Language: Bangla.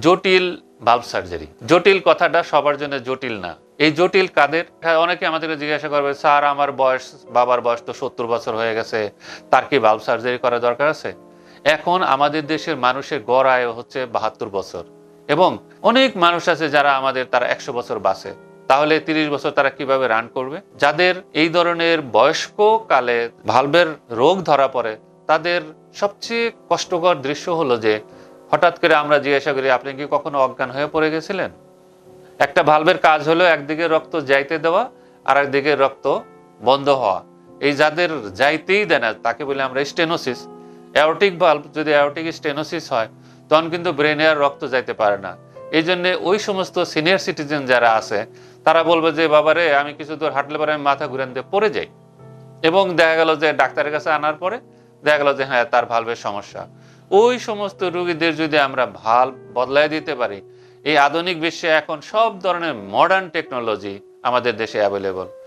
জটিল ভালভ সার্জারি। জটিল কথাটা সবার জন্য জটিল না। এই জটিল কাদের? অনেকে আমাদেরকে জিজ্ঞাসা করবে, স্যার আমার বয়স, বাবার বয়স তো 70 বছর হয়ে গেছে, তার কি ভালভ সার্জারি করা দরকার আছে? এখন আমাদের দেশের মানুষের গড় আয়ু হচ্ছে 72 বছর, এবং অনেক মানুষ আছে যারা আমাদের তারা 100 বছর বাঁচে। তাহলে 30 বছর তারা কিভাবে রান করবে? যাদের এই ধরনের বয়স্ক কালে ভালভের রোগ ধরা পড়ে, তাদের সবচেয়ে কষ্টকর দৃশ্য হলো যে হঠাৎ করে আমরা জিজ্ঞাসা করি, আপনি কি কখনো অজ্ঞান হয়ে পড়ে গেছিলেন? একটা ভালভের কাজ হলো একদিকে রক্ত যাইতে দেওয়া, আর একদিকে রক্ত বন্ধ হওয়া। এই যাদের যাইতেই দেয় না তাকে বলে আমরা স্টেনোসিস। অ্যাওর্টিক ভালভ যদি অ্যাওর্টিক স্টেনোসিস হয়, তখন কিন্তু ব্রেনে আর রক্ত যাইতে পারে না। এই জন্য ওই সমস্ত সিনিয়র সিটিজেন যারা আছে তারা বলবে যে, বাবারে আমি কিছু দূর হাঁটলে পরে আমি মাথা ঘুরান দিয়ে পড়ে যাই, এবং দেখা গেল যে ডাক্তারের কাছে আনার পরে দেখা গেল যে হ্যাঁ, তার ভালভের সমস্যা। ওই সমস্ত রোগীদের যদি আমরা ভালভ বদলাই দিতে পারি, এই আধুনিক বিশ্বে এখন সব ধরনের মডার্ন টেকনোলজি আমাদের দেশে অ্যাভেলেবল।